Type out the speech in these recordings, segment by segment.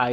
I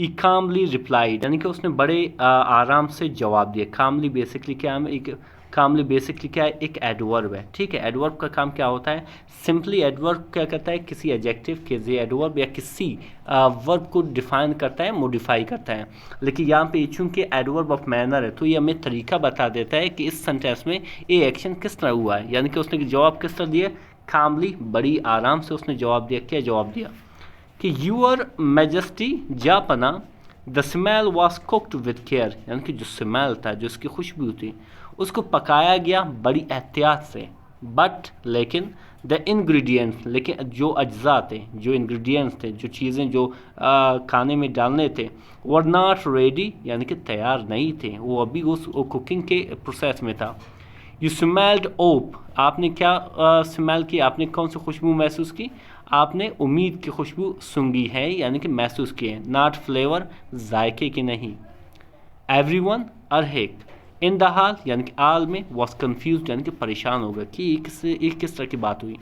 He calmly replied, यानी कि उसने बड़े आराम से जवाब दिया. Calmly बेसिकली क्या है, एक calmly बेसिकली क्या है, एक एडवर्ब है. ठीक है, एडवर्ब का काम क्या होता है, सिंपली एडवर्ब क्या करता है, किसी एडजेक्टिव, किसी एडवर्ब या किसी वर्ब को डिफाइन करता है, मॉडिफाई करता है. लेकिन यहाँ पे चूंकि एडवर्ब ऑफ मैनर है तो ये हमें तरीका बता देता है कि इस सेंटेंस में ये एक्शन किस तरह हुआ है. यानी कि उसने जवाब किस तरह दिया, कामली, बड़ी आराम से उसने जवाब दिया. क्या जवाब दिया कि यूअर मैजेस्टी जापना the smell was cooked with care, यानी कि जो स्मेल था, जो उसकी खुशबू थी, उसको पकाया गया बड़ी एहतियात से. बट लेकिन द इंग्रेडिएंट्स, लेकिन जो अज्जा थे, जो इंग्रेडिएंट्स थे, जो चीज़ें जो खाने में डालने थे, वर नॉट रेडी, यानी कि तैयार नहीं थे, वो अभी उस कुकिंग के प्रोसेस में था. यू स्मेल्ड ओप, आपने क्या स्मेल की, आपने कौन सी खुशबू महसूस की, आपने उम्मीद की खुशबू सूंघी है, यानी कि महसूस की है. नॉट फ्लेवर, जायके की नहीं. एवरीवन अरहेक, इन द हाल, यानी कि आल में, वॉज कन्फ्यूज, यानी कि परेशान होगा कि ये किस तरह की बात हुई.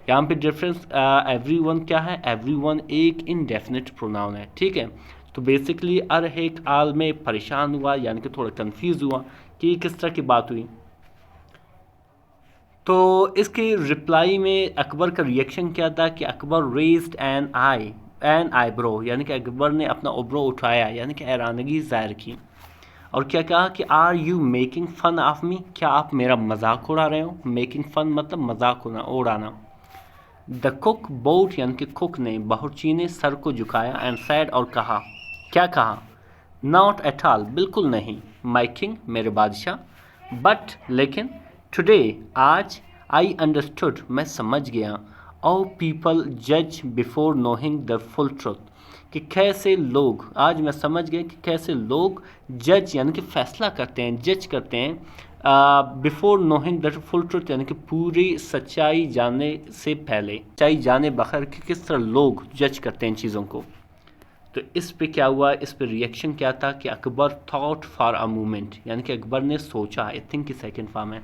यहाँ पे डिफरेंस एवरीवन क्या है, एवरीवन एक इनडेफिनिट प्रोनाउन है. ठीक है, तो बेसिकली अरहेक आल में परेशान हुआ, यानी कि थोड़ा कन्फ्यूज हुआ कि किस तरह की बात हुई. तो इसके रिप्लाई में अकबर का रिएक्शन क्या था कि अकबर रेज्ड एन आईब्रो, यानी कि अकबर ने अपना ओब्रो उठाया, यानी कि हैरानगी ज़ाहिर की, और क्या कहा कि are you making fun of me, क्या आप मेरा मजाक उड़ा रहे हो. मेकिंग फ़न मतलब मजाक उड़ाना. द कुक बोट, यानी कि कुक ने, बावर्ची ने सर को झुकाया, एंड सैड, और कहा, क्या कहा, नॉट एट ऑल, बिल्कुल नहीं, माई किंग, मेरे बादशाह, बट लेकिन, टुडे, आज, आई अंडरस्टूड, मैं समझ गया, ऑल पीपल जज before knowing the full truth, कि कैसे लोग, आज मैं समझ गया कि कैसे लोग जज, यानी कि फैसला करते हैं, जज करते हैं, before knowing the full truth, यानी कि पूरी सच्चाई जानने से पहले, सच्चाई जाने बगैर कि किस तरह लोग जज करते हैं चीज़ों को. तो इस पे क्या हुआ, इस पे रिएक्शन क्या था कि Akbar thought for a moment, यानी कि अकबर ने सोचा, आई थिंक की सेकेंड फॉर्म है,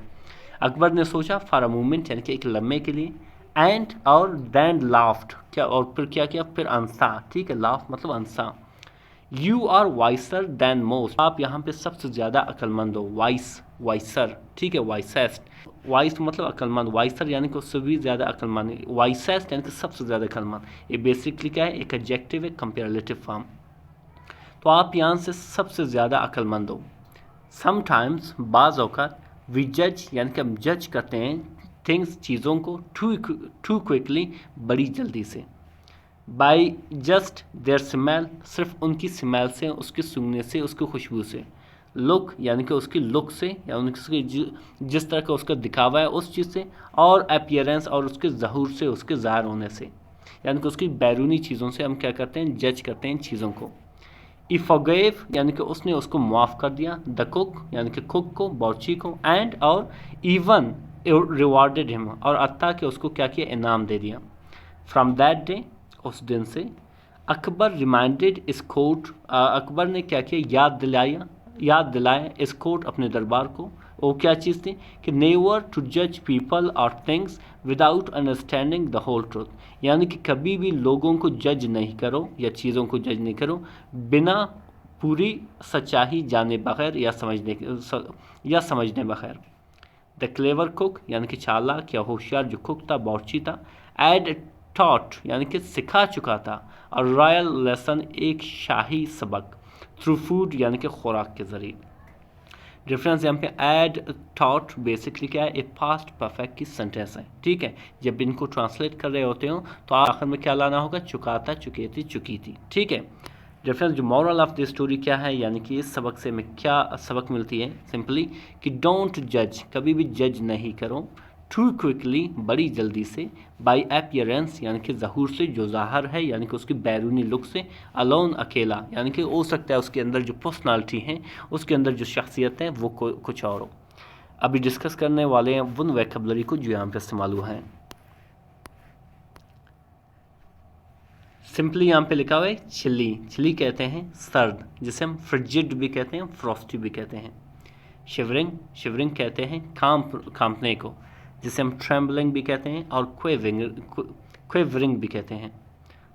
अकबर ने सोचा फॉर अ मोमेंट, यानी कि एक लम्हे के लिए, एंड और देन लाफ्ड, क्या, और फिर क्या किया, फिर अंसा. ठीक है, लाफ मतलब अंसा. यू आर वाइसर देन मोस्ट, आप यहाँ पे सबसे ज़्यादा अक्लमंद हो. वाइसर, ठीक है, वाइसेस्ट, वाइस मतलब अक्लमंद, वाइसर यानी कि उससे भी ज़्यादा अक्लमंद, वाइसेस्ट यानी कि सबसे ज़्यादा अक्लमंद. ये बेसिकली क्या है, एक एडजेक्टिव है, कंपेरेटिव फॉर्म. तो आप यहाँ से सबसे ज़्यादा अक्लमंद हो. समटाइम्स, बाज़ औक़ात, वी जज, यानी कि हम जज करते हैं थिंग्स, चीज़ों को, टू क्विकली, बड़ी जल्दी से. बाई जस्ट देयर स्मेल, सिर्फ उनकी स्मेल से, उसके सूंघने से, उसकी खुशबू से. लुक, यानी कि उसकी लुक से, या उसकी जिस तरह का उसका दिखावा है उस चीज़ से, और अपीयरेंस, और उसके ज़हूर से, उसके ज़ाहिर होने से, यानी कि उसकी बैरूनी चीज़ों से हम क्या करते हैं, जज करते हैं चीज़ों को. ई फॉरगेव, यानी कि उसने उसको माफ़ कर दिया. द कुक, यानी कि कुक को, बावर्ची को, एंड और इवन रिवार्डेड हिम, और अत्ता कि उसको क्या किया, इनाम दे दिया. फ्रॉम दैट डे, उस दिन से, अकबर रिमाइंडेड इस कोर्ट, अकबर ने क्या किया, याद दिलाया इस कोर्ट, अपने दरबार को. वो क्या चीज़ थी कि नेवर टू जज पीपल और things without understanding the whole truth, यानी कि कभी भी लोगों को जज नहीं करो या चीज़ों को जज नहीं करो बिना पूरी सच्चाई जाने बगैर या समझने बगैर. द क्लेवर कुक, यानी कि चालाक या होशियार जो कुक था, बावर्ची था, एड टॉट, यानी कि सिखा चुका था, और रॉयल लेसन, एक शाही सबक, थ्रू फूड, यानी कि खुराक के ज़रिए. डिफरेंस यहाँ पे एड टॉट बेसिकली क्या है, एक पास्ट परफेक्ट की सेंटेंस है. ठीक है, जब इनको ट्रांसलेट कर रहे होते हो तो आखिर में क्या लाना होगा, चुकाता, चुकी थी, चुकी थी. ठीक है, डिफरेंस, जो मॉरल ऑफ द स्टोरी क्या है, यानी कि इस सबक से हमें क्या सबक मिलती है, सिंपली कि डोंट जज, कभी भी जज नहीं करो, टू क्विकली, बड़ी जल्दी से, बाई अपीयरेंस, यानी कि ज़हूर से, जो ज़ाहिर है, यानी कि उसकी बैरूनी लुक से, अलोन, अकेला, यानी कि हो सकता है उसके अंदर जो पर्सनालिटी है, उसके अंदर जो शख्सियत है वो कुछ और हो. अभी डिस्कस करने वाले हैं उन वोकैबुलरी को जो यहाँ पे इस्तेमाल हुआ है. सिंपली यहाँ पे लिखा हुआ है चिली, चिली कहते हैं सर्द, जिसे हम फ्रिजिड भी कहते हैं, फ्रॉस्टी भी कहते हैं. शिवरिंग, शिवरिंग कहते हैं कांपने को, जिसे हम ट्रेम्बलिंग भी कहते हैं, और क्वेवरिंग भी कहते हैं.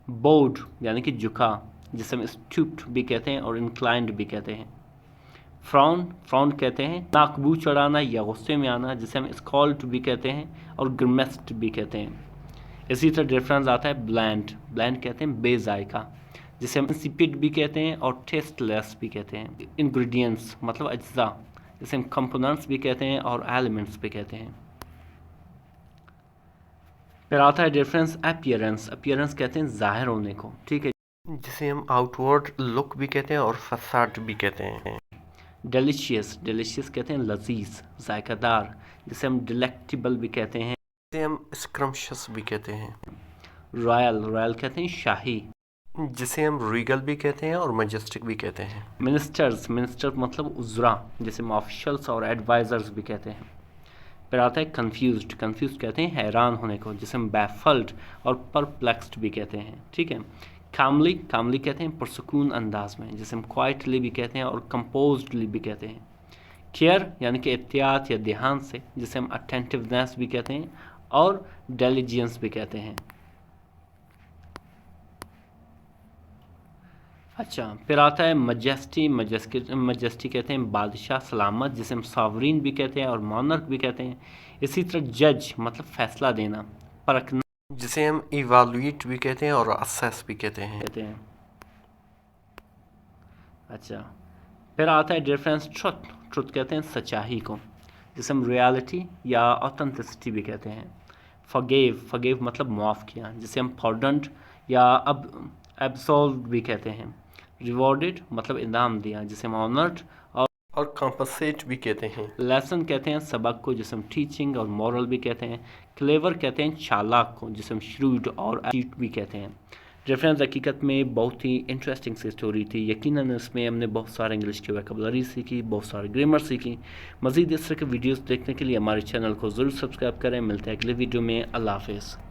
बोर्ड, यानी कि झुका, जिसे हम स्टूप्ड भी कहते हैं और इंक्लाइंड भी कहते हैं। फ्राउन कहते हैं नाकबू चढ़ाना या गुस्से में आना, जिसे हम स्कॉल्ड भी कहते हैं और ग्रिमेस्ड भी कहते हैं। इसी तरह डिफरेंस आता है ब्लैंड कहते हैं बेजायका, जिसे हम इंसिपिड भी कहते हैं और टेस्टलेस भी कहते हैं। इंग्रेडिएंट्स मतलब अज्जा, जिसे हम कंपोनेंट्स भी कहते हैं और एलिमेंट्स भी कहते हैं। फिर आता है डिफरेंस अपीयरेंस कहते हैं ज़ाहिर होने को, ठीक है, जिसे हम आउटवर्ड लुक भी कहते हैं और फसाड भी कहते हैं। डिलीशियस कहते हैं लजीज जायकादार, जिसे हम डिलेक्टेबल भी कहते हैं, जिसे हम स्क्रम्पशियस भी कहते हैं। रॉयल कहते हैं शाही, जिसे हम रीगल भी कहते हैं और मैजेस्टिक भी कहते हैं। मिनिस्टर मतलब उज़रा, जिसे हम ऑफिशल्स और एडवाइजर्स भी कहते हैं। फिर आता है कंफ्यूज्ड कहते हैं हैरान होने को, जिसे हम बैफल्ड और परप्लेक्स्ड भी कहते हैं, ठीक है। कामली कहते हैं पुरसकून अंदाज में, जिसे हम क्वाइटली भी कहते हैं और कंपोज्डली भी कहते हैं। केयर यानी कि एहतियात या ध्यान से, जिसे हम अटेंटिवनेस भी कहते हैं और डिलिजेंस भी कहते हैं। अच्छा, फिर आता है मजेस्टी कहते हैं बादशाह सलामत, जिसे हम सॉवरीन भी कहते हैं और मॉनर्क भी कहते हैं। इसी तरह जज मतलब फैसला देना, परखना, जिसे हम इवालुएट भी कहते हैं और असेस भी कहते हैं। अच्छा, फिर आता है डिफरेंस ट्रुथ कहते हैं सच्चाई को, जिसे हम रियलिटी या ऑथेंटिसिटी भी कहते हैं। फॉरगिव मतलब माफ़ किया, जिसे हम पार्डन्ड या एब्सॉल्व्ड भी कहते हैं। रिवॉर्डेड मतलब इनाम दिया, जिसे हम ऑनर्ड और कॉम्पनसेट भी कहते हैं। लेसन कहते हैं सबक को, जिसे हम टीचिंग और मॉरल भी कहते हैं। क्लेवर कहते हैं चालाक को, जिसे हम श्रूड और एस्ट्यूट भी कहते हैं। रेफरेंस हकीकत में बहुत ही इंटरेस्टिंग सी स्टोरी थी। यकीनन इसमें हमने बहुत सारे इंग्लिश की वोकैबुलरी सीखी, बहुत सारे ग्रामर सीखी। मज़ीद इस तरह के वीडियोस देखने के लिए हमारे चैनल को ज़रूर सब्सक्राइब करें। मिलते हैं अगले वीडियो में। अल्लाह हाफ़िज़।